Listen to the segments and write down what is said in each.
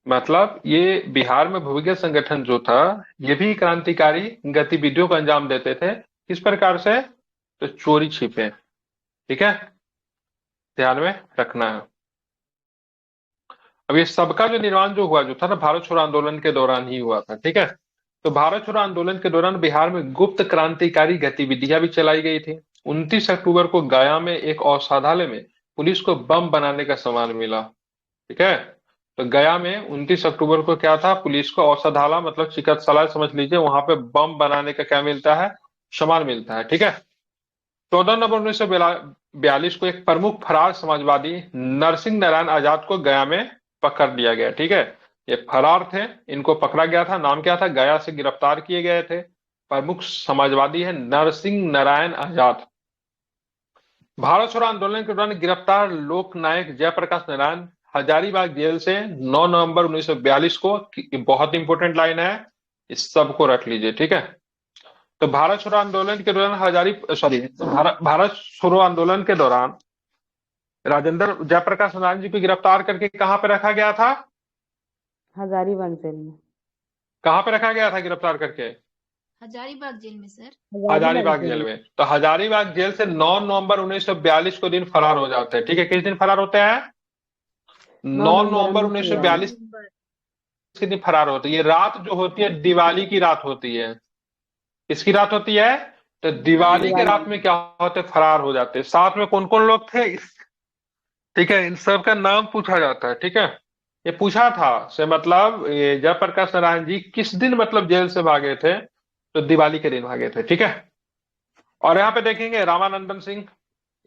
मतलब ये बिहार में भूमिगत संगठन जो था, ये भी क्रांतिकारी गतिविधियों को अंजाम देते थे। किस प्रकार से? तो चोरी छिपे। ठीक है, ध्यान में रखना है। अब ये सबका जो निर्माण जो हुआ जो था ना, भारत छोड़ो आंदोलन के दौरान ही हुआ था। ठीक है, तो भारत छोड़ो आंदोलन के दौरान बिहार में गुप्त क्रांतिकारी गतिविधियां भी चलाई गई थी। 29 अक्टूबर को गया में एक औषधालय में पुलिस को बम बनाने का सामान मिला। ठीक है, तो गया में 29 अक्टूबर को क्या था, पुलिस को औषधालय मतलब चिकित्सालय समझ लीजिए, वहां पे बम बनाने का क्या मिलता है, सामान मिलता है। ठीक है, 14 नवंबर 1942 को एक प्रमुख फरार समाजवादी नरसिंह नारायण आजाद को गया में पकड़ लिया गया। ठीक है, ये फरार थे, इनको पकड़ा गया था। नाम क्या था? गया से गिरफ्तार किए गए थे। प्रमुख समाजवादी है नरसिंह नारायण आजाद। भारत छोड़ो आंदोलन के दौरान गिरफ्तार लोक नायक जयप्रकाश नारायण हजारीबाग जेल से 9 नवंबर 1942 को, बहुत इंपॉर्टेंट लाइन है, इस सब को रख लीजिए। ठीक है, तो भारत छोड़ो आंदोलन के दौरान भारत छोड़ो आंदोलन के दौरान राजेंद्र जयप्रकाश नारायण जी को गिरफ्तार करके कहां पे रखा गया था? हजारीबाग जेल में। कहां पे रखा गया था गिरफ्तार करके? हजारीबाग जेल में sir. Hazaribagh Hazaribagh jail jail में। में। तो हजारीबाग जेल से 9 नवंबर 1942 को दिन फरार हो जाते हैं। ठीक है, किस दिन फरार होते हैं? 9 9 नवंबर नवंबर उन्नीस सौ 1942 बयालीस नवंबर। के दिन फरार होते हैं। ये रात जो होती है दिवाली की रात होती है। किसकी रात होती है? तो दिवाली दिवाली के की दिवाली। रात में क्या होते, फरार हो जाते हैं। साथ में कौन कौन लोग थे? ठीक है, इन सब का नाम पूछा जाता है। ठीक है, ये पूछा था से मतलब ये जयप्रकाश नारायण जी किस दिन मतलब जेल से भागे थे? तो दिवाली के दिन भागे थे। ठीक है, और यहाँ पे देखेंगे रामानंदन सिंह,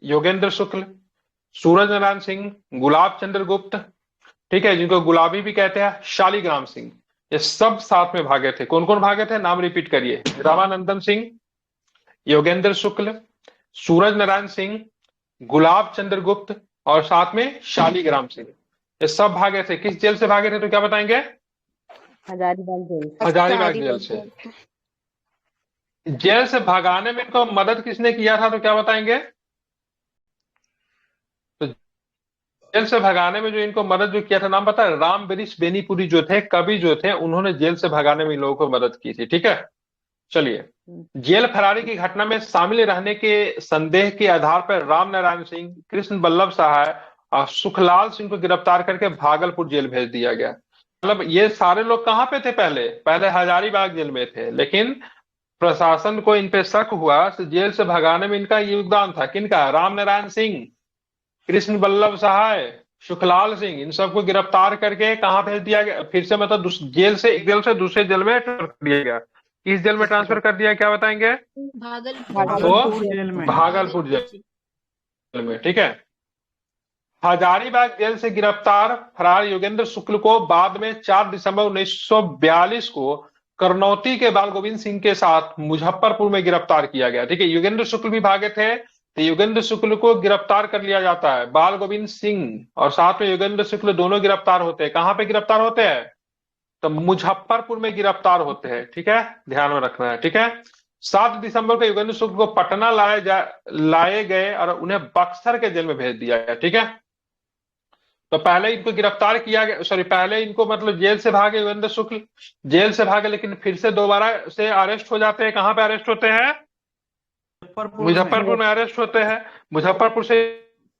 योगेंद्र शुक्ल, सूरज नारायण सिंह, गुलाब चंद्र गुप्त, ठीक है, जिनको गुलाबी भी कहते हैं, शालीग्राम सिंह, ये सब साथ में भागे थे। कौन कौन भागे थे? नाम रिपीट करिए। रामानंदन सिंह, योगेंद्र शुक्ल, सूरज नारायण सिंह, गुलाब चंद्र गुप्त, और साथ में शालीग्राम सिंह, ये सब भागे थे। किस जेल से भागे थे तो क्या बताएंगे? हजारीबाग जेल से। हजारीबाग जेल से। जेल से भगाने में इनको मदद किसने किया था तो क्या बताएंगे? तो जेल से भगाने में जो इनको मदद जो किया था, नाम पता है? राम वरिश बेनीपुरी जो थे, कवि जो थे, उन्होंने जेल से भगाने में इन लोगों को मदद की थी। ठीक है, चलिए। हम्म। जेल फरारी की घटना में शामिल रहने के संदेह के आधार पर राम नारायण सिंह, कृष्ण बल्लभ सहाय और सुखलाल सिंह को गिरफ्तार करके भागलपुर जेल भेज दिया गया। मतलब ये सारे लोग कहाँ पे थे? पहले पहले हजारीबाग जेल में थे, लेकिन प्रशासन को इन पे शक हुआ तो जेल से भगाने में इनका योगदान था। किनका? राम नारायण सिंह, कृष्ण बल्लभ सहाय, सुखलाल सिंह, इन सबको गिरफ्तार करके कहाँ भेज दिया गया फिर से? मतलब जेल से, एक जेल से दूसरे जेल में ट्रांसफर कर दिया गया। किस जेल में ट्रांसफर कर दिया, क्या बताएंगे? भागलपुर जेल तो भागलपुर में। जेल में। भागलपुर जेल में। ठीक है, हजारीबाग जेल से गिरफ्तार फरार योगेंद्र शुक्ल को बाद में 4 दिसंबर 1942 को करनौती के बाल गोविंद सिंह के साथ मुजफ्फरपुर में गिरफ्तार किया गया। ठीक है, योगेंद्र शुक्ल भी भागे थे, तो योगेंद्र शुक्ल को गिरफ्तार कर लिया जाता है। बाल गोविंद सिंह और साथ में योगेंद्र शुक्ल दोनों गिरफ्तार होते हैं। कहां पे गिरफ्तार होते हैं? तो मुजफ्फरपुर में गिरफ्तार होते हैं। ठीक है, ध्यान में रखना है। ठीक है, 7 दिसंबर को योगेंद्र शुक्ल को पटना लाए गए और उन्हें बक्सर के जेल में भेज दिया गया। ठीक है, तो पहले इनको गिरफ्तार किया गया, सॉरी, पहले इनको मतलब जेल से भागे योगेंद्र शुक्ल, जेल से भागे, लेकिन फिर से दोबारा से अरेस्ट हो जाते हैं। कहां पे अरेस्ट होते हैं? मुजफ्फरपुर में। मुजफ्फरपुर में अरेस्ट होते हैं। मुजफ्फरपुर से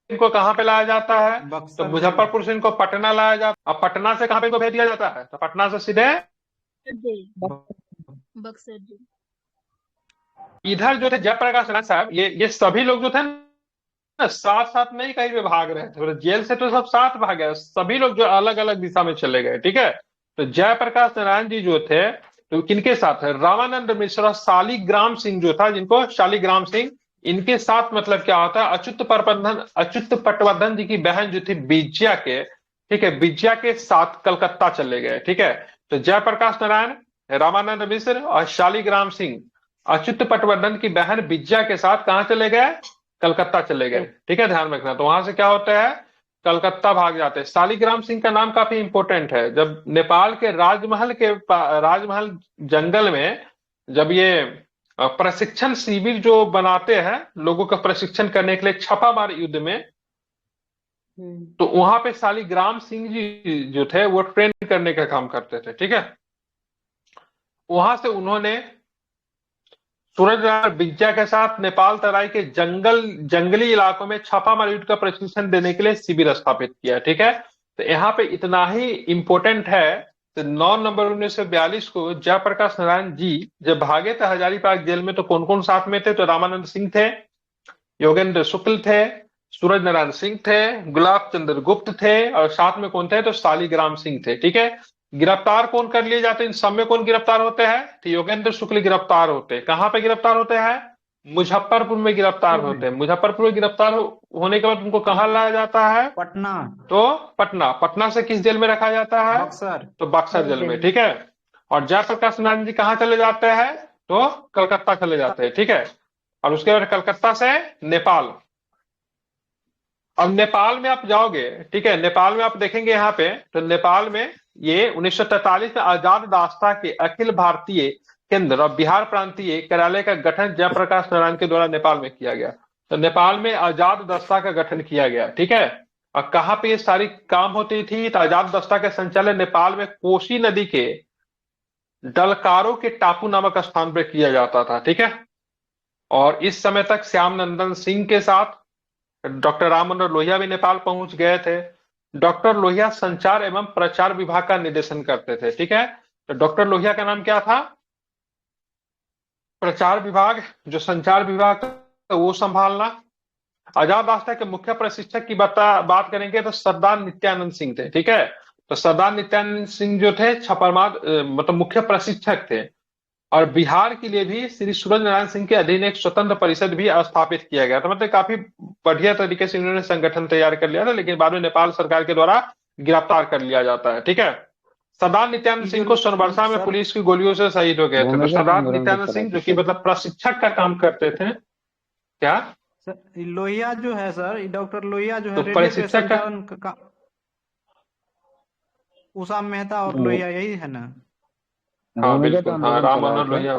इनको कहां पे लाया जाता है? तो बक्सर जेल। मुजफ्फरपुर से इनको पटना लाया जाता है। अब पटना से कहां पे इनको भेज दिया जाता है? तो पटना से सीधे जेल। ब- बक्सर जेल। इधर जो थे जयप्रकाश नारायण साहब, ये सभी लोग जो थे ना, साथ साथ नहीं कहीं पे भाग रहे थे। मतलब जेल से तो सब साथ भागे, सभी लोग जो अलग अलग दिशा में चले गए। ठीक है, तो जयप्रकाश नारायण जी जो थे, तो किनके साथ है? रामानंद मिश्रा, शालीग्राम सिंह जो था, जिनको शालीग्राम सिंह, इनके साथ मतलब क्या होता है, अच्युत पटवर्धन जी की बहन जो थी विजया के, ठीक है, विजया के साथ कलकत्ता चले गए। ठीक है, तो जयप्रकाश नारायण, रामानंद मिश्र और शालीग्राम सिंह अच्युत पटवर्धन की बहन विजया के साथ कहां चले गए? कलकत्ता चले गए। ठीक है, ध्यान रखना। तो वहां से क्या होता है, कलकत्ता भाग जाते हैं। शालीग्राम सिंह का नाम काफी इंपॉर्टेंट है। जब नेपाल के राजमहल जंगल में जब ये प्रशिक्षण शिविर जो बनाते हैं लोगों का प्रशिक्षण करने के लिए, छापामार युद्ध में तो वहां पे शालिग्राम सिंह जी जो थे वो ट्रेन करने का काम करते थे, ठीक है। वहां से उन्होंने सूरज बिज्जा के साथ नेपाल तराई के जंगली इलाकों में छापामार युद्ध का प्रशिक्षण देने के लिए शिविर स्थापित किया, ठीक है। तो यहाँ पे इतना ही इंपॉर्टेंट है। तो 9 नवंबर 1942 को जयप्रकाश नारायण जी जब भागे थे हजारीबाग जेल में, तो कौन कौन साथ में थे? तो रामानंद सिंह थे, योगेंद्र शुक्ल थे, सूरज नारायण सिंह थे, गुलाब चंद्र गुप्त थे, और साथ में कौन थे? तो शालिग्राम सिंह थे, ठीक है। गिरफ्तार कौन कर लिए जाते हैं? इन सब में कौन गिरफ्तार होते हैं? तो योगेंद्र शुक्ल गिरफ्तार होते हैं। कहां पे गिरफ्तार होते हैं? मुजफ्फरपुर में गिरफ्तार होते हैं। मुजफ्फरपुर में गिरफ्तार होने के बाद उनको कहाँ लाया जाता है? पटना, तो पटना। पटना से किस जेल में रखा जाता है? बक्सर। तो बक्सर जेल में, ठीक है। और जयप्रकाश नारायण जी कहाँ चले जाते हैं? तो कलकत्ता चले जाते हैं, ठीक है। और उसके बाद कलकत्ता से नेपाल। अब नेपाल में आप जाओगे, ठीक है, नेपाल में आप देखेंगे यहाँ पे, तो नेपाल में ये 1943 में आजाद दास्ता के अखिल भारतीय केंद्र और बिहार प्रांतीय कार्यालय का गठन जयप्रकाश नारायण के द्वारा नेपाल में किया गया। तो नेपाल में आजाद दस्ता का गठन किया गया, ठीक है। और कहाँ पे ये सारी काम होती थी? तो आजाद दस्ता का संचालन नेपाल में कोसी नदी के डलकारो के टापू नामक स्थान पर किया जाता था, ठीक है। और इस समय तक श्याम नंदन सिंह के साथ डॉक्टर राम मनोहर लोहिया भी नेपाल पहुंच गए थे। डॉक्टर लोहिया संचार एवं प्रचार विभाग का निर्देशन करते थे, ठीक है। तो डॉक्टर लोहिया का नाम क्या था? प्रचार विभाग, जो संचार विभाग था वो संभालना। आजाद रास्ता के मुख्य प्रशिक्षक की बात करेंगे तो सरदार नित्यानंद सिंह थे, ठीक है। तो सरदार नित्यानंद सिंह जो थे छापामार मतलब मुख्य प्रशिक्षक थे। और बिहार के लिए भी श्री सूरज नारायण सिंह के अधीन एक स्वतंत्र परिषद भी स्थापित किया गया था। मतलब काफी बढ़िया तरीके से इन्होंने संगठन तैयार कर लिया था, लेकिन बाद में नेपाल सरकार के द्वारा गिरफ्तार कर लिया जाता है, ठीक है। सरदार नित्यानंद सिंह को सोनबरसा में पुलिस की गोलियों से शहीद हो गए थे। तो सरदार नित्यानंद सिंह जो कि मतलब प्रशिक्षक का काम करते थे, क्या लोहिया जो है सर, डॉक्टर लोहिया जो है तो रेडियो के प्रशिक्षक का संचालन का उषा मेहता और लोहिया यही है ना? हाँ बिल्कुल, हाँ राम मनोहर लोहिया,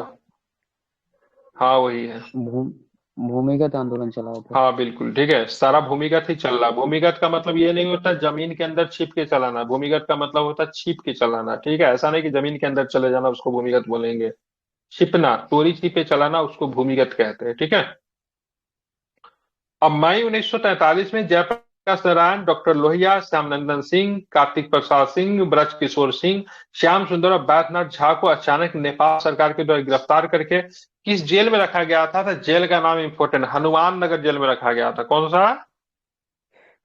हाँ वही है। भूमिगत आंदोलन चलाया था। हाँ बिल्कुल, ठीक है, सारा भूमिगत ही चल रहा। भूमिगत का मतलब ये नहीं होता जमीन के अंदर छिप के चलाना। भूमिगत का मतलब होता है छिप के चलाना, ठीक है। ऐसा नहीं कि जमीन के अंदर चले जाना उसको भूमिगत बोलेंगे। छिपना, चोरी छिपे चलाना, उसको भूमिगत कहते हैं, ठीक है। अब मई 1943 में जयप्रकाश नारायण, डॉक्टर लोहिया, श्यामनंदन सिंह, कार्तिक प्रसाद सिंह, ब्रज किशोर सिंह, श्याम सुंदर और बैद्यनाथ झा को अचानक नेपाल सरकार के द्वारा गिरफ्तार करके किस जेल में रखा गया था? तो जेल का नाम इंपोर्टेंट, हनुमान नगर जेल में रखा गया था। कौन सा?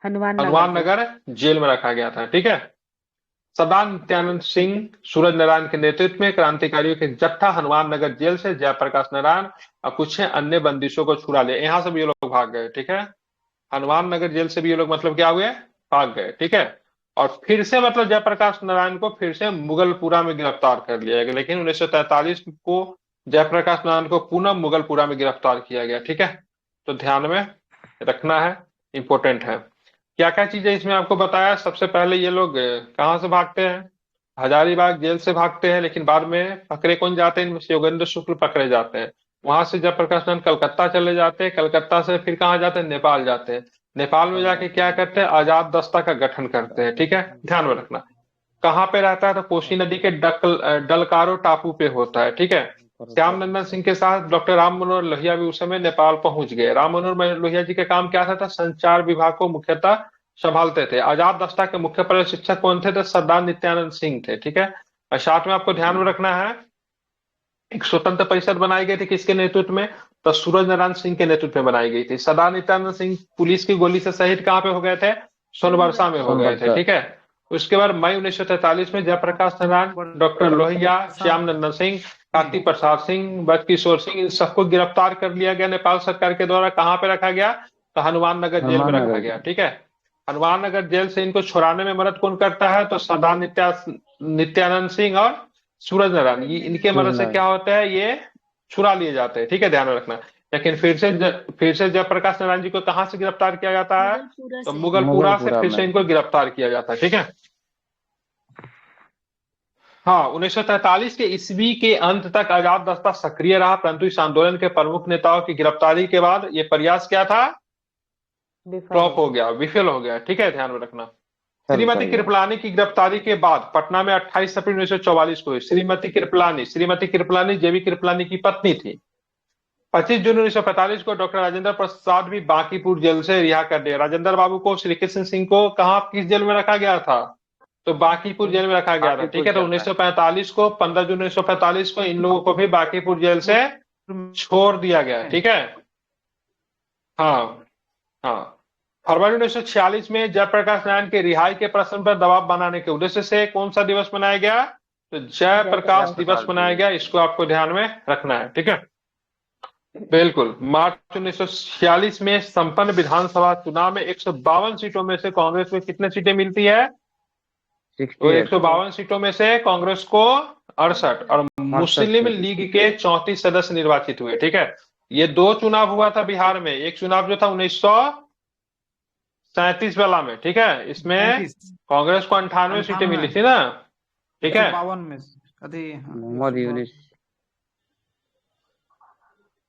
हनुमान नगर जेल में रखा गया था, ठीक है। सरदार नित्यानंद सिंह, सूरज नारायण के नेतृत्व में क्रांतिकारियों के जत्था हनुमान नगर जेल से जयप्रकाश नारायण और कुछ अन्य बंदिशों को छुड़ा लिया। यहाँ से भी ये लोग भाग गए, ठीक है। हनुमान नगर जेल से भी ये लोग मतलब क्या हुए? भाग गए, ठीक है। और फिर से मतलब जयप्रकाश नारायण को फिर से मुगलपुरा में गिरफ्तार कर लिया गया, लेकिन 1943 को जयप्रकाश नारायण को पुनः मुगलपुरा में गिरफ्तार किया गया, ठीक है। तो ध्यान में रखना है, इंपॉर्टेंट है। क्या क्या चीजें इसमें आपको बताया। सबसे पहले ये लोग कहाँ से भागते हैं? हजारीबाग जेल से भागते हैं, लेकिन बाद में पकड़े कौन जाते हैं? इनमें से योगेंद्र शुक्ल पकड़े जाते हैं। वहां से जयप्रकाश नारायण कलकत्ता चले जाते हैं। कलकत्ता से फिर कहाँ जाते हैं? नेपाल जाते हैं। नेपाल में जाके क्या करते हैं? आजाद दस्ता का गठन करते हैं, ठीक है, ध्यान में रखना। कहाँ पे रहता है? तो कोसी नदी के डलकारो टापू पे होता है, ठीक है। श्याम नंदन सिंह के साथ डॉक्टर राम मनोहर लोहिया भी उस समय नेपाल पहुंच गए। राम मनोहर लोहिया जी का काम क्या था? संचार विभाग को मुख्यतः संभालते थे। आजाद दस्ता के मुख्य प्रशिक्षक कौन थे? तो सरदार नित्यानंद सिंह थे, ठीक है। और साथ में आपको ध्यान में रखना है, एक स्वतंत्र परिषद बनाई गई थी, किसके नेतृत्व में? तो सूरज नारायण सिंह के नेतृत्व में बनाई गई थी। सरदार नित्यानंद सिंह पुलिस की गोली से शहीद कहाँ पे हो गए थे? सोनबरसा में हो गए थे, ठीक है। उसके बाद मई 1943 में जयप्रकाश नारायण, डॉक्टर लोहिया, श्याम नंदन सिंह, कार्तिक प्रसाद सिंह, ब्रज किशोर सिंह, इन सबको गिरफ्तार कर लिया गया नेपाल सरकार के द्वारा। कहाँ पे रखा गया? तो हनुमान नगर जेल में रखा गया, ठीक है। हनुमान नगर जेल से इनको छुड़ाने में मदद कौन करता है? तो सरदार नित्यानंद सिंह और सूरज नारायण, ये इनके मदद से क्या होता है? ये छुड़ा लिए जाते हैं, ठीक है, ध्यान में रखना। लेकिन फिर से जयप्रकाश नारायण जी को कहाँ से गिरफ्तार किया जाता है? तो मुगलपुरा से फिर से इनको गिरफ्तार किया जाता है, ठीक है। हाँ, 1943 के ईस्वी के अंत तक आजाद दस्ता सक्रिय रहा, परंतु इस आंदोलन के प्रमुख नेताओं की गिरफ्तारी के बाद ये प्रयास क्या था? विफल फ्लॉप हो हो गया, विफल हो गया, ठीक है, ध्यान में रखना। चल श्रीमती गया। कृपलानी की गिरफ्तारी के बाद पटना में 28 अप्रैल 1944 को हुई। श्रीमती कृपलानी जेबी कृपलानी की पत्नी थी। 25 जून 1945 को डॉक्टर राजेंद्र प्रसाद भी बांकीपुर जेल से रिहा कर दिया। राजेंद्र बाबू को, श्री कृष्ण सिंह को कहाँ, किस जेल में रखा गया था? तो बांकीपुर जेल में रखा गया था, ठीक है। तो 1945 को, 15 जून 1945 को इन लोगों को भी बांकीपुर जेल से छोड़ दिया गया, ठीक है। हाँ हाँ। फरवरी 1946 में जयप्रकाश नारायण के रिहाई के प्रश्न पर दबाव बनाने के उद्देश्य से कौन सा दिवस मनाया गया? तो जयप्रकाश दिवस मनाया गया। इसको आपको ध्यान में रखना है, ठीक है। बिल्कुल। मार्च 1946 में संपन्न विधानसभा चुनाव में 152 सीटों में से कांग्रेस को कितने सीटें मिलती है? तो 152 सीटों में से कांग्रेस को 68 और मुस्लिम लीग के 34 सदस्य निर्वाचित हुए, ठीक है। ये दो चुनाव हुआ था बिहार में। एक चुनाव जो था 1937 वाला में, ठीक है, इसमें 37 कांग्रेस को 98 सीटें मिली थी ना, ठीक है। 52 में से मोहम्मद यूनिस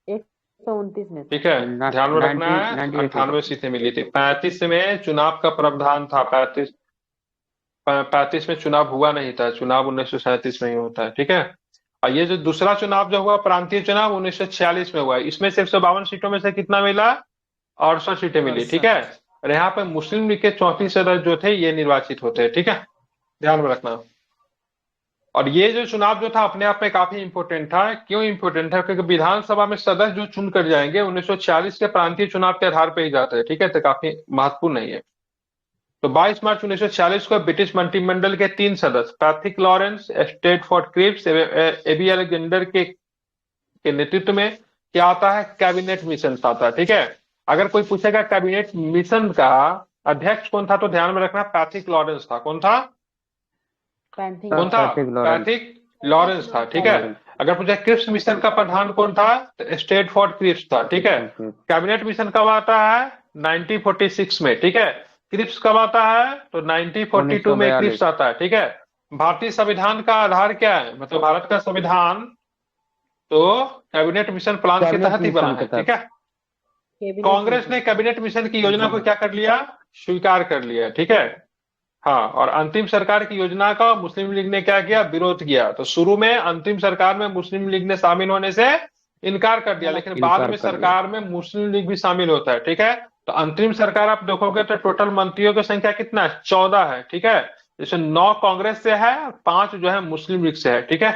129 में से। ठीक है, ध्यान में रखना है। 98 सीटें मिली थी। 35 में चुनाव का प्रावधान था। 35 में चुनाव हुआ नहीं था। चुनाव 1937 में ही होता है, ठीक है। और ये जो दूसरा चुनाव जो हुआ, प्रांतीय चुनाव, 1946 में हुआ। इसमें से 152 सीटों में से कितना मिला? 68 सीटें मिली, ठीक है। और यहाँ पे मुस्लिम लीग के 34 सदस्य जो थे ये निर्वाचित होते हैं, ठीक है, ध्यान में रखना। और ये जो चुनाव जो था अपने आप में काफी इंपोर्टेंट था। क्यों इंपोर्टेंट है? क्योंकि विधानसभा में सदस्य जो चुन कर जाएंगे 1946 के प्रांतीय चुनाव के आधार पर ही जाते हैं, ठीक है। तो काफी महत्वपूर्ण है ये। तो 22 मार्च 1946 को ब्रिटिश मंत्रिमंडल के 3 सदस्य Patrick Lawrence, Stratford Cripps, AB Alexander के नेतृत्व में क्या आता है? कैबिनेट मिशन आता है, ठीक है। अगर कोई पूछेगा कैबिनेट मिशन का अध्यक्ष कौन था, तो ध्यान में रखना पैट्रिक लॉरेंस था। कौन था? कौन था? पैट्रिक लॉरेंस था, ठीक है। अगर पूछे क्रिप्स मिशन का प्रधान कौन था, तो स्ट्रैटफोर्ड क्रिप्स था, ठीक है। कैबिनेट मिशन कब आता है? 1946 में, ठीक है। क्रिप्स कब आता है? तो 1942 में क्रिप्स आता है, ठीक है। भारतीय संविधान का आधार क्या है? मतलब भारत का संविधान तो कैबिनेट मिशन प्लान के तहत ही बना है, ठीक है। कांग्रेस ने कैबिनेट मिशन की योजना को क्या कर लिया? स्वीकार कर लिया, ठीक है। हाँ, और अंतिम सरकार की योजना का मुस्लिम लीग ने क्या किया? विरोध किया। तो शुरू में अंतिम सरकार में मुस्लिम लीग ने शामिल होने से इनकार कर दिया, लेकिन बाद में सरकार में मुस्लिम लीग भी शामिल होता है, ठीक है। तो अंतरिम सरकार आप देखोगे तो टोटल मंत्रियों की संख्या कितना है? 14 है, ठीक है। जैसे 9 कांग्रेस से है, 5 जो है मुस्लिम लीग से है, ठीक है।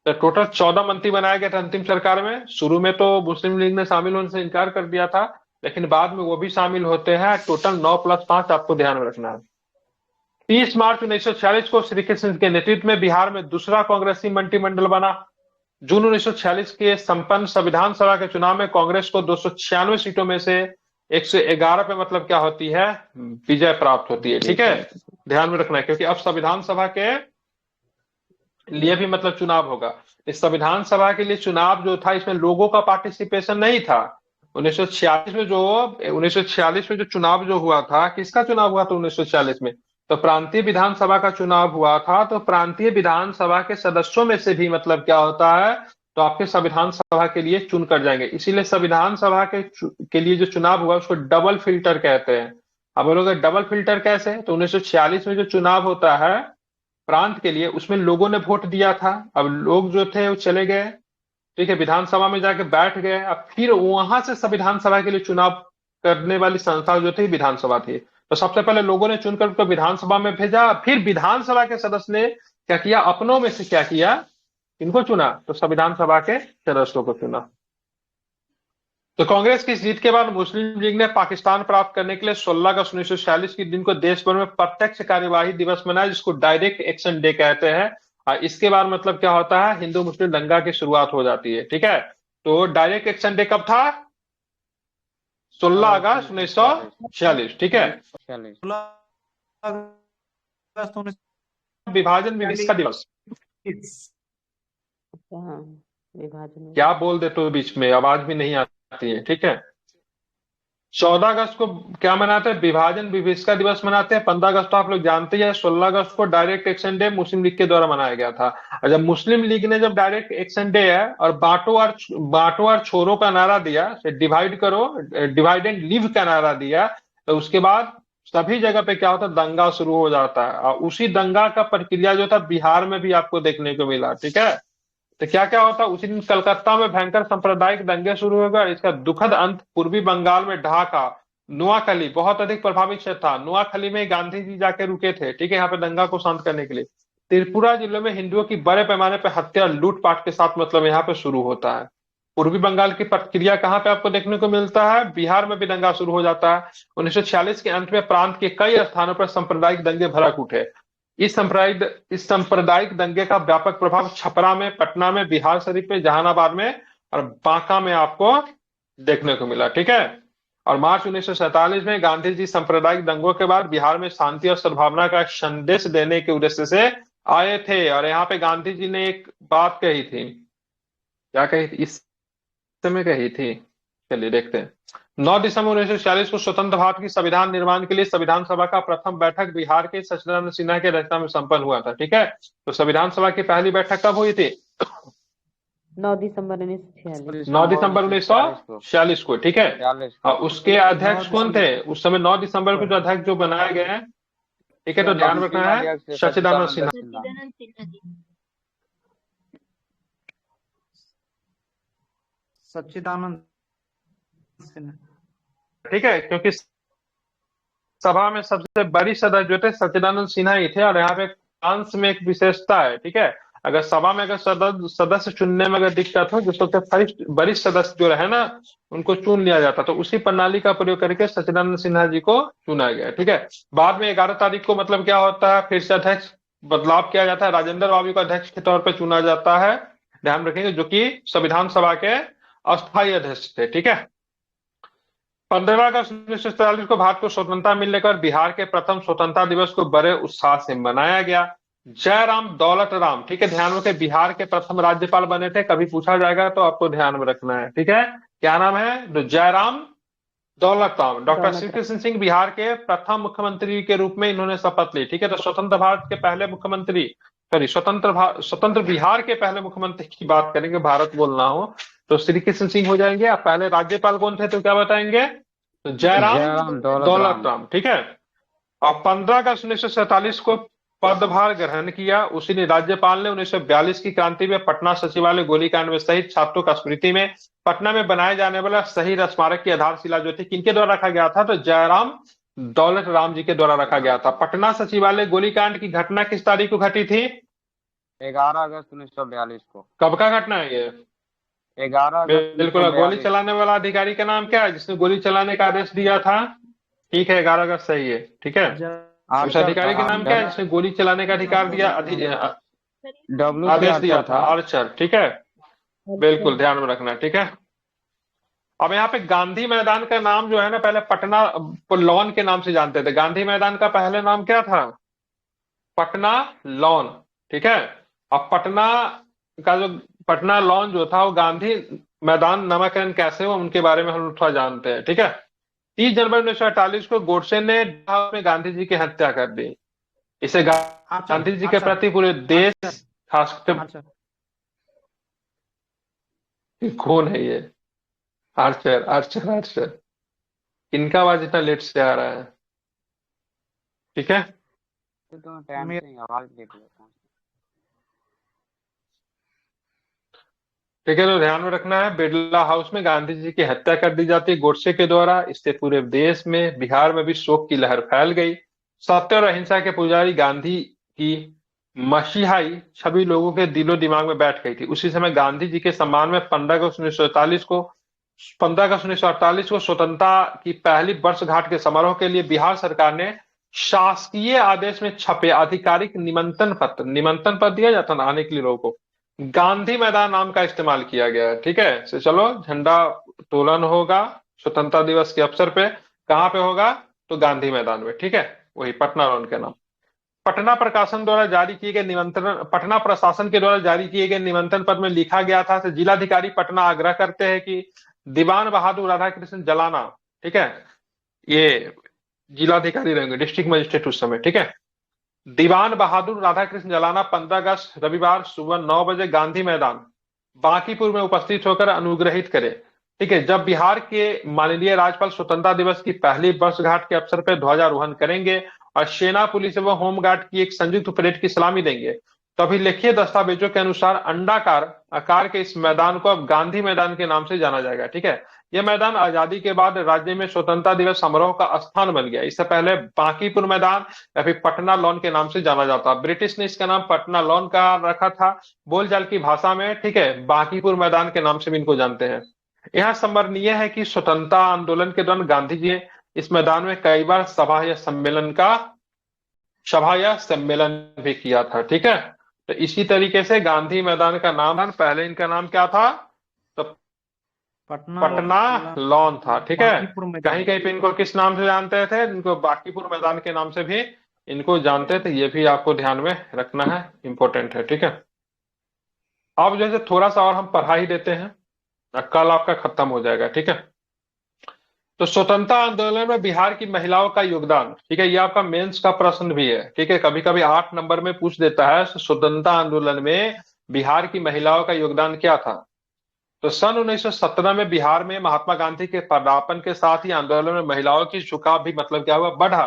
तो टोटल 14 मंत्री बनाए गए थे अंतिम सरकार में। शुरू में तो मुस्लिम लीग ने शामिल होने से इनकार कर दिया था, लेकिन बाद में वो भी शामिल होते हैं। टोटल 9 + 5 आपको ध्यान में रखना है। 30 मार्च 1946 को श्री कृष्ण के नेतृत्व में बिहार में दूसरा कांग्रेसी मंत्रिमंडल बना। जून 1946 के संपन्न संविधान सभा के चुनाव में कांग्रेस को 296 सीटों में से 111 पे मतलब क्या होती है? विजय प्राप्त होती है, ठीक है। ध्यान में रखना है, क्योंकि अब संविधान सभा के लिए भी मतलब चुनाव होगा। इस संविधान सभा के लिए चुनाव जो था, इसमें लोगों का पार्टिसिपेशन नहीं था। 1946 में जो चुनाव जो हुआ था, किसका चुनाव हुआ था 1946 में? तो प्रांतीय विधानसभा का चुनाव हुआ था। तो प्रांतीय विधानसभा के सदस्यों में से भी मतलब क्या होता है? तो आपके संविधान सभा के लिए चुन कर जाएंगे। इसीलिए संविधान सभा के लिए जो चुनाव हुआ उसको डबल फिल्टर कहते हैं। अब बोलोगे डबल फिल्टर कैसे? तो 1946 में जो चुनाव होता है प्रांत के लिए, उसमें लोगों ने वोट दिया था। अब लोग जो थे वो चले गए, ठीक है, विधानसभा में जाके बैठ गए। अब फिर वहां से संविधान सभा के लिए चुनाव करने वाली संस्था जो थी विधानसभा थी। तो सबसे पहले लोगों ने चुनकर उसको विधानसभा में भेजा। फिर विधानसभा के सदस्य ने क्या किया? अपनों में से क्या किया? इनको चुना, तो संविधान सभा के सदस्यों को चुना। तो कांग्रेस की जीत के बाद मुस्लिम लीग ने पाकिस्तान प्राप्त करने के लिए 16 अगस्त 1946 के दिन को देश भर में प्रत्यक्ष कार्यवाही दिवस मनाया, जिसको डायरेक्ट एक्शन डे कहते हैं। और इसके बाद मतलब क्या होता है? हिंदू मुस्लिम दंगा की शुरुआत हो जाती है, ठीक है। तो डायरेक्ट एक्शन डे कब था? 16 अगस्त 1946, ठीक है। विभाजन विवश दिवस। हाँ, विभाजन। क्या बोल देते हो बीच में? आवाज भी नहीं आती है, ठीक है। 14 अगस्त को क्या मनाते हैं? विभाजन विभीषिका दिवस मनाते हैं। 15 अगस्त तो आप लोग जानते ही हैं। 16 अगस्त को डायरेक्ट एक्शन डे मुस्लिम लीग के द्वारा मनाया गया था। और जब मुस्लिम लीग ने जब डायरेक्ट एक्शन डे है और बांटो और छोड़ो का नारा दिया, डिवाइड करो, डिवाइड एंड लिव का नारा दिया, तो उसके बाद सभी जगह पे क्या होता है? दंगा शुरू हो जाता है। और उसी दंगा का प्रक्रिया जो था बिहार में भी आपको देखने को मिला। ठीक है, तो क्या क्या होता है? उसी दिन कलकत्ता में भयंकर सांप्रदायिक दंगे शुरू हो गए। इसका दुखद अंत पूर्वी बंगाल में ढाका, नुआखली बहुत अधिक प्रभावित क्षेत्र था। नुआखली में गांधी जी जाके रुके थे, ठीक है, यहाँ पे दंगा को शांत करने के लिए। त्रिपुरा जिले में हिंदुओं की बड़े पैमाने पर हत्या लूटपाट के साथ मतलब यहाँ पे शुरू होता है। पूर्वी बंगाल की प्रक्रिया कहाँ पे आपको देखने को मिलता है? बिहार में भी दंगा शुरू हो जाता है। 1946 के अंत में प्रांत के कई स्थानों पर सांप्रदायिक दंगे भड़क उठे। इस सांप्रदायिक दंगे का व्यापक प्रभाव छपरा में, पटना में, बिहार शरीफ में, जहानाबाद में और बांका में आपको देखने को मिला। ठीक है, और मार्च 1947 में गांधी जी सांप्रदायिक दंगों के बाद बिहार में शांति और सद्भावना का संदेश देने के उद्देश्य से आए थे। और यहाँ पे गांधी जी ने एक बात कही थी, क्या कही थी? इस समय कही थी, चलिए देखते हैं। 9 दिसंबर 1946 को स्वतंत्र भारत की संविधान निर्माण के लिए संविधान सभा का प्रथम बैठक बिहार के सच्चिदानंद सिन्हा की अध्यक्षता में संपन्न हुआ था। ठीक है, तो संविधान सभा की पहली बैठक कब हुई थी? 9 दिसंबर 1946। 9 दिसंबर 1946 को। ठीक है, 46 और उसके अध्यक्ष कौन थे उस समय? 9 दिसंबर को जो अध्यक्ष जो बनाए गए हैं, ठीक है, तो ध्यान रखना है, सच्चिदानंद सिन्हा। सच्चिदानंद सिन्हा जी। सच्चिदानंद सिन्हा। ठीक है, क्योंकि सभा में सबसे बड़ी सदस्य जो थे सच्चिदानंद सिन्हा ही थे। और यहाँ पे फ्रांस में एक विशेषता है, ठीक है, अगर सभा में अगर सदस्य चुनने में अगर दिक्कत हो, जो सबसे वरिष्ठ सदस्य जो रहे ना उनको चुन लिया जाता, तो उसी प्रणाली का प्रयोग करके सच्चिदानंद सिन्हा जी को चुना गया। ठीक है, बाद में 11 तारीख को मतलब क्या होता है? फिर से अध्यक्ष बदलाव किया जाता है, राजेंद्र बाबू को अध्यक्ष के तौर पर चुना जाता है, ध्यान रखेंगे, जो कि संविधान सभा के अस्थायी अध्यक्ष थे। ठीक है, 15 अगस्त 1947 को भारत को स्वतंत्रता मिलने पर बिहार के प्रथम स्वतंत्रता दिवस को बड़े उत्साह से मनाया गया। जयराम दौलत राम, ठीक है, ध्यान रखें, बिहार के प्रथम राज्यपाल बने थे। कभी पूछा जाएगा तो आपको ध्यान में रखना है। ठीक है, क्या नाम है? तो जयराम दौलत राम। डॉक्टर श्री कृष्ण सिंह बिहार के प्रथम मुख्यमंत्री के रूप में इन्होंने शपथ ली। ठीक है, तो स्वतंत्र भारत के पहले मुख्यमंत्री, सॉरी, स्वतंत्र बिहार के पहले मुख्यमंत्री की बात करेंगे, भारत बोलना हो तो श्री कृष्ण सिंह हो जाएंगे। आप पहले राज्यपाल कौन थे तो क्या बताएंगे? तो जयराम दौलत राम। ठीक है, और 15 अगस्त 1947 को पदभार ग्रहण किया। उसी ने राज्यपाल ने 1942 की क्रांति में पटना सचिवालय गोलीकांड में शहीद छात्रों का स्मृति में पटना में बनाए जाने वाला शहीद स्मारक की आधारशिला जो थी किनके द्वारा रखा गया था? तो जयराम दौलत राम जी के द्वारा रखा गया था। पटना सचिवालय गोलीकांड की घटना किस तारीख को घटी थी? 11 अगस्त 1942 को। कब का घटना है ये? 11 अगस्त। बिल्कुल। गोली चलाने वाला अधिकारी का नाम क्या है जिसने गोली चलाने का आदेश दिया था? ठीक है, 11 अगस्त सही है। ठीक है, उस अधिकारी का नाम क्या है जिसने गोली चलाने का अधिकार दिया, आदेश दिया था? आर्चर। ठीक है, बिल्कुल ध्यान में रखना। ठीक है, अब यहाँ पे गांधी मैदान का नाम जो है ना, पहले पटना लॉन के नाम से जानते थे। गांधी मैदान का पहले नाम क्या था? पटना लॉन। ठीक है, अब पटना का जो पटना लॉन जो था वो गांधी मैदान नामकरण कैसे हुआ उनके बारे में हम थोड़ा जानते हैं। ठीक है, 30 जनवरी 1948 को गोडसे ने में गांधी जी की हत्या कर दी। इसे गांधी जी के प्रति पूरे देश, खासकर कौन है ये? आर्चर। आर्चर आर्चर, इनका आवाज इतना लेट से आ रहा है। ठीक है, तो टाइम से आवाज देख लेता हूं। ठीक है, तो ध्यान में रखना है, बिरला हाउस में गांधी जी की हत्या कर दी जाती है गोडसे के द्वारा। इससे पूरे देश में, बिहार में भी शोक की लहर फैल गई। सत्य और अहिंसा के पुजारी गांधी की मसीहाई छवि लोगों के दिलो दिमाग में बैठ गई थी। उसी समय गांधी जी के सम्मान में 15 अगस्त 1948 को स्वतंत्रता की पहली वर्षगांठ के समारोह के लिए बिहार सरकार ने शासकीय आदेश में छपे आधिकारिक निमंत्रण पत्र दिया जाता ना आने के लिए लोगों को, गांधी मैदान नाम का इस्तेमाल किया गया है। ठीक है, तो चलो, झंडा तोलन होगा स्वतंत्रता दिवस के अवसर पे। कहाँ पे होगा? तो गांधी मैदान में। ठीक है, वही पटना लॉन के नाम। पटना प्रशासन द्वारा जारी किए गए निमंत्रण, पटना प्रशासन के द्वारा जारी किए गए निमंत्रण पत्र में लिखा गया था, जिलाधिकारी पटना आग्रह करते हैं कि दीवान बहादुर राधाकृष्ण जलाना, ठीक है, ये जिलाधिकारी रहेंगे, डिस्ट्रिक्ट मजिस्ट्रेट उस समय, ठीक है। दीवान बहादुर राधाकृष्ण जलाना 15 अगस्त रविवार सुबह 9 बजे गांधी मैदान बांकीपुर में उपस्थित होकर अनुग्रहित करे, ठीक है। जब बिहार के माननीय राज्यपाल स्वतंत्रता दिवस की पहली वर्षगांठ के अवसर पर ध्वजारोहण करेंगे और सेना, पुलिस एवं होमगार्ड की एक संयुक्त परेड की सलामी देंगे, तो अभिलेखीय दस्तावेजों के अनुसार अंडाकार आकार के इस मैदान को अब गांधी मैदान के नाम से जाना जाएगा, ठीक है। यह मैदान आजादी के बाद राज्य में स्वतंत्रता दिवस समारोह का स्थान बन गया। इससे पहले बांकीपुर मैदान या फिर पटना लॉन के नाम से जाना जाता। ब्रिटिश ने इसका नाम पटना लॉन का रखा था, बोलचाल की भाषा में, ठीक है, बांकीपुर मैदान के नाम से भी इनको जानते हैं। यहाँ स्मरणीय है कि स्वतंत्रता आंदोलन के दौरान गांधी जी ने इस मैदान में कई बार सभा या सम्मेलन भी किया था, ठीक है। तो इसी तरीके से गांधी मैदान का नाम, पहले इनका नाम क्या था, तो पटना लॉन था, ठीक है। कहीं कहीं पे इनको किस नाम से जानते थे, इनको बांकीपुर मैदान के नाम से भी इनको जानते थे। ये भी आपको ध्यान में रखना है, इंपॉर्टेंट है, ठीक है। अब जैसे थोड़ा सा और हम पढ़ा ही देते हैं, कल आपका खत्म हो जाएगा, ठीक है। तो स्वतंत्रता आंदोलन में बिहार की महिलाओं का योगदान, ठीक है, ये आपका मेंस का प्रश्न भी है, ठीक है। कभी कभी 8 नंबर में पूछ देता है, स्वतंत्रता आंदोलन में बिहार की महिलाओं का योगदान क्या था। तो सन 1917 में बिहार में महात्मा गांधी के पदार्पण के साथ ही आंदोलन में महिलाओं की झुकाव भी मतलब क्या हुआ, बढ़ा,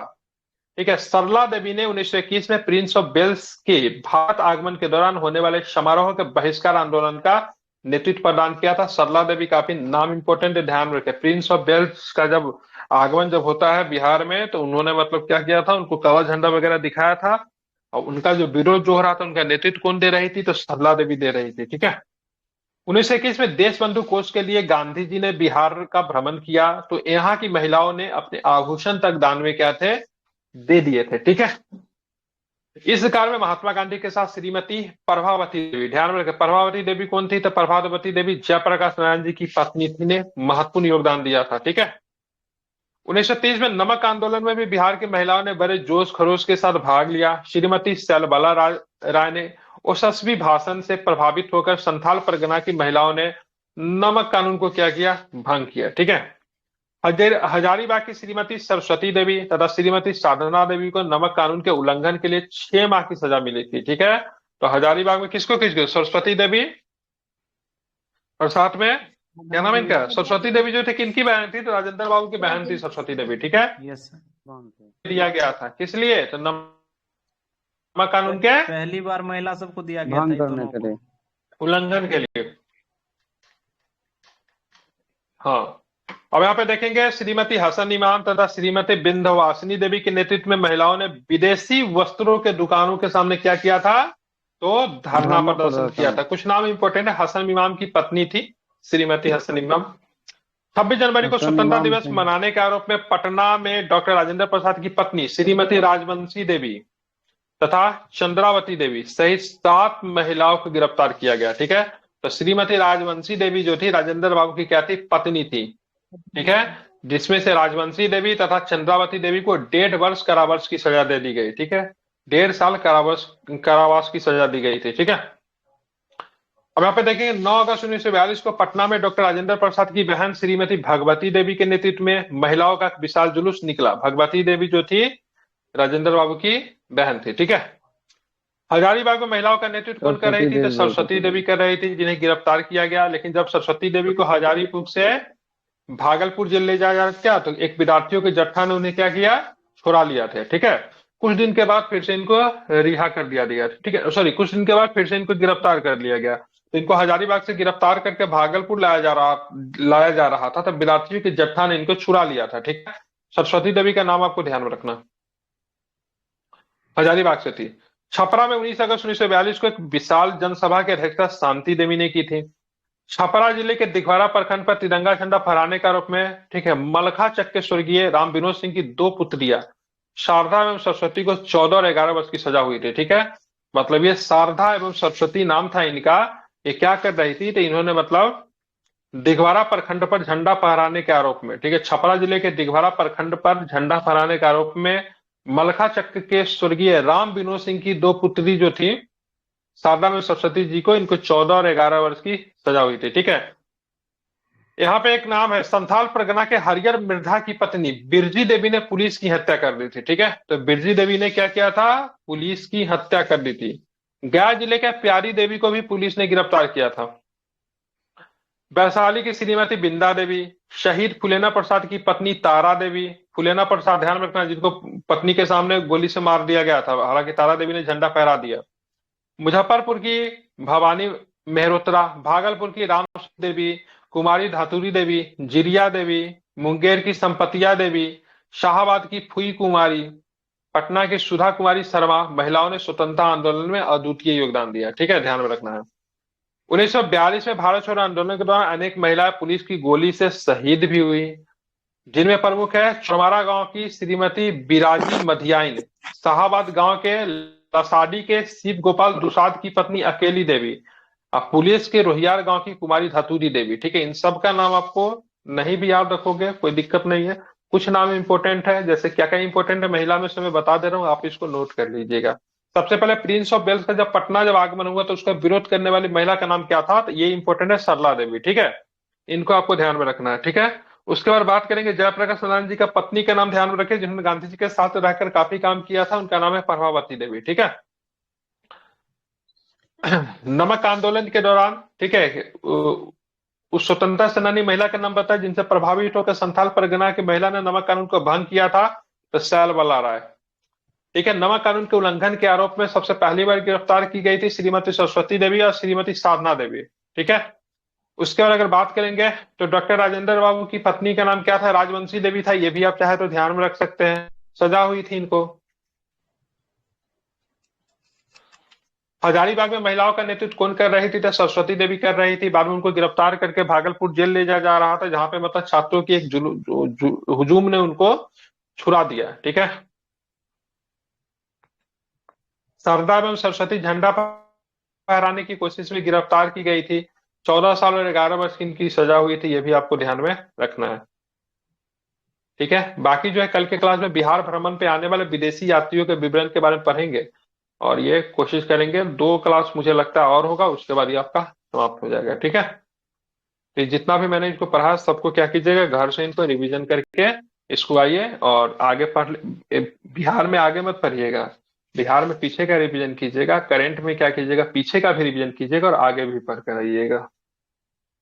ठीक है। सरला देवी ने 1921 में प्रिंस ऑफ वेल्स के भारत आगमन के दौरान होने वाले समारोह के बहिष्कार आंदोलन का नेतृत्व प्रदान किया था। सरला देवी, काफी नाम इंपॉर्टेंट है, ध्यान रखें। प्रिंस ऑफ वेल्स का जब आगमन जब होता है बिहार में, तो उन्होंने मतलब क्या किया था, उनको काला झंडा वगैरह दिखाया था, और उनका जो विरोध जो हो रहा था, उनका नेतृत्व कौन दे रही थी, तो सरला देवी दे रही थी, ठीक है। 1921 में देशबंधु कोष के लिए गांधी जी ने बिहार का भ्रमण किया, तो यहाँ की महिलाओं ने अपने आभूषण तक दान में क्या थे, दे दिए थे, ठीक है। इस कार्य में महात्मा गांधी के साथ श्रीमती प्रभावती देवी, ध्यान में रखें, प्रभावती देवी कौन थी, तो प्रभावती देवी जयप्रकाश नारायण जी की पत्नी थी, ने महत्वपूर्ण योगदान दिया था, ठीक है। 1930 में नमक आंदोलन में भी बिहार की महिलाओं ने बड़े जोश खरोश के साथ भाग लिया। श्रीमती शैलबाला राय ने यशस्वी भाषण से प्रभावित होकर संथाल परगना की महिलाओं ने नमक कानून को क्या किया, भंग किया, ठीक है। हजारीबाग की श्रीमती सरस्वती देवी तथा श्रीमती साधना देवी को नमक कानून के उल्लंघन के लिए 6 माह की सजा मिली थी, ठीक है। तो हजारीबाग में किसको, सरस्वती देवी, और साथ में क्या नाम है इनका, सरस्वती देवी जो थे किनकी बहन थी, तो राजेंद्र बाबू की बहन थी सरस्वती देवी, ठीक है। यस दिया गया था किस लिए, तो नमक कानून के पहली बार महिला सबको दिया गया भंग था करने के लिए, उल्लंघन के लिए। हाँ, अब यहाँ पे देखेंगे श्रीमती हसन इमाम तथा श्रीमती विंध्यवासिनी देवी के नेतृत्व में महिलाओं ने विदेशी वस्त्रों के दुकानों के सामने क्या किया था, तो धरना प्रदर्शन किया था। कुछ नाम इंपॉर्टेंट है, हसन इमाम की पत्नी थी श्रीमती हसन इमाम। 26 जनवरी को स्वतंत्रता दिवस मनाने के आरोप में पटना में डॉक्टर राजेंद्र प्रसाद की पत्नी श्रीमती राजवंशी देवी तथा चंद्रावती देवी सहित 7 महिलाओं को गिरफ्तार किया गया, ठीक है। तो श्रीमती राजवंशी देवी जो थी राजेंद्र बाबू की क्या थी, पत्नी थी, ठीक है, जिसमें से राजवंशी देवी तथा चंद्रावती देवी को 1.5 वर्ष कारावास की सजा दे दी गई, ठीक है। 1.5 साल कारावास की सजा दी गई थी, ठीक है। अब यहाँ पे देखेंगे 9 अगस्त 1942 को पटना में डॉक्टर राजेंद्र प्रसाद की बहन श्रीमती भगवती देवी के नेतृत्व में महिलाओं का विशाल जुलूस निकला। भगवती देवी जो थी राजेंद्र बाबू की बहन थी, ठीक है। हजारीबाग में महिलाओं का नेतृत्व कौन कर रही थी, तो सरस्वती देवी कर रही थी, जिन्हें गिरफ्तार किया गया। लेकिन जब सरस्वती देवी को हजारीबाग से भागलपुर जेल ले जाया गया, तो एक विद्यार्थियों के जत्था ने उन्हें क्या किया, छुड़ा लिया था, ठीक है। कुछ दिन के बाद फिर से इनको रिहा कर दिया गया, ठीक है, सॉरी, कुछ दिन के बाद फिर से इनको गिरफ्तार कर लिया गया। तो इनको हजारीबाग से गिरफ्तार करके भागलपुर लाया जा रहा था, तब विद्यार्थियों के जत्था ने इनको छुड़ा लिया था, ठीक है। सरस्वती देवी का नाम आपको ध्यान में रखना, हजारीबाग से थी। छपरा में 19 अगस्त 1942 को एक विशाल जनसभा की अध्यक्षता शांति देवी ने की थी। छपरा जिले के दिघवाड़ा प्रखंड पर तिरंगा झंडा फहराने के आरोप में, ठीक है, मलखा चक के स्वर्गीय राम विनोद सिंह की 2 पुत्रियां शारदा एवं सरस्वती को 14 और 11 वर्ष की सजा हुई थी, ठीक है। मतलब ये शारदा एवं सरस्वती नाम था इनका, ये क्या कर रही थी, तो इन्होंने मतलब दिघवाड़ा प्रखंड पर झंडा फहराने के आरोप में, ठीक है, छपरा जिले के दिघवाड़ा प्रखंड पर झंडा फहराने के आरोप में मलखा चक्र के स्वर्गीय राम विनोद सिंह की 2 पुत्री जो थी शारदा में सरस्वती जी को, इनको 14 और 11 वर्ष की सजा हुई थी, ठीक है। यहाँ पे एक नाम है, संथाल परगना के हरियर मृधा की पत्नी बिरजी देवी ने पुलिस की हत्या कर दी थी। ठीक है, तो बिरजी देवी ने क्या किया था? पुलिस की हत्या कर दी थी। गया जिले के प्यारी देवी को भी पुलिस ने गिरफ्तार किया था। वैशाली की श्रीमती बिंदा देवी, शहीद फुलेना प्रसाद की पत्नी तारा देवी। फुलेना प्रसाद ध्यान में रखना, जिनको पत्नी के सामने गोली से मार दिया गया था, हालांकि तारा देवी ने झंडा फहरा दिया। मुजफ्फरपुर की भवानी मेहरोत्रा, भागलपुर की राम देवी, कुमारी धातुरी देवी, जिरिया देवी, मुंगेर की संपतिया देवी, शाहाबाद की फुई कुमारी, पटना की सुधा कुमारी शर्मा। महिलाओं ने स्वतंत्रता आंदोलन में अद्वितीय योगदान दिया। ठीक है, ध्यान में रखना है। 1942 में भारत छोड़ो आंदोलन के दौरान अनेक महिलाएं पुलिस की गोली से शहीद भी हुई, जिनमें प्रमुख है चौमारा गांव की श्रीमती बिराजी मधियाइन, शाहाबाद गांव के लसाडी के शिव गोपाल दुसाद की पत्नी अकेली देवी, और पुलिस के रोहियार गांव की कुमारी धतूरी देवी। ठीक है, इन सब का नाम आपको नहीं भी याद रखोगे कोई दिक्कत नहीं है, कुछ नाम इंपॉर्टेंट है। जैसे क्या क्या इंपॉर्टेंट है महिला में से मैं बता दे रहा हूँ, आप इसको नोट कर लीजिएगा। सबसे पहले प्रिंस ऑफ वेल्स का जब पटना जब आगमन हुआ तो उसका विरोध करने वाली महिला का नाम क्या था? तो ये इंपॉर्टेंट है, सरला देवी। ठीक है, इनको आपको ध्यान में रखना है। ठीक है, उसके बाद बात करेंगे जयप्रकाश नारायण जी का पत्नी का नाम ध्यान में रखें, जिन्होंने गांधी जी के साथ रहकर काफी काम किया था, उनका नाम है प्रभावती देवी। ठीक है, नमक आंदोलन के दौरान, ठीक है, उस स्वतंत्रता सेनानी महिला का नाम बताया जिनसे प्रभावित होकर संथाल परगना की महिला ने नमक कानून को भंग किया था, तो सैलबला राय। ठीक है, नमक कानून के उल्लंघन के आरोप में सबसे पहली बार गिरफ्तार की गई थी श्रीमती सरस्वती देवी और श्रीमती साधना देवी। ठीक है, उसके बाद अगर बात करेंगे तो डॉक्टर राजेंद्र बाबू की पत्नी का नाम क्या था? राजवंशी देवी था। ये भी आप चाहे तो ध्यान में रख सकते हैं, सजा हुई थी इनको। हजारीबाग में महिलाओं का नेतृत्व कौन कर रही थी? तो सरस्वती देवी कर रही थी। बाद में उनको गिरफ्तार करके भागलपुर जेल ले जाया जा रहा था, जहां पे मतलब छात्रों की एक हुजूम ने उनको छुड़ा दिया। ठीक है, सरदार एवं सरस्वती झंडा फहराने की कोशिश में गिरफ्तार की गई थी। 14 साल और 11 वर्ष की इनकी सजा हुई थी, ये भी आपको ध्यान में रखना है। ठीक है, बाकी जो है कल के क्लास में बिहार भ्रमण पे आने वाले विदेशी यात्रियों के विवरण के बारे में पढ़ेंगे, और ये कोशिश करेंगे 2 क्लास मुझे लगता है और होगा, उसके बाद ये आपका समाप्त हो जाएगा। ठीक है, तो जितना भी मैंने इनको पढ़ा सबको क्या कीजिएगा, घर से इनको रिवीजन करके इसको आइए और आगे पढ़। बिहार में आगे मत पढ़िएगा, बिहार में पीछे का रिवीजन कीजिएगा, करंट में क्या कीजिएगा, पीछे का भी रिवीजन कीजिएगा और आगे भी पढ़ कर आइएगा।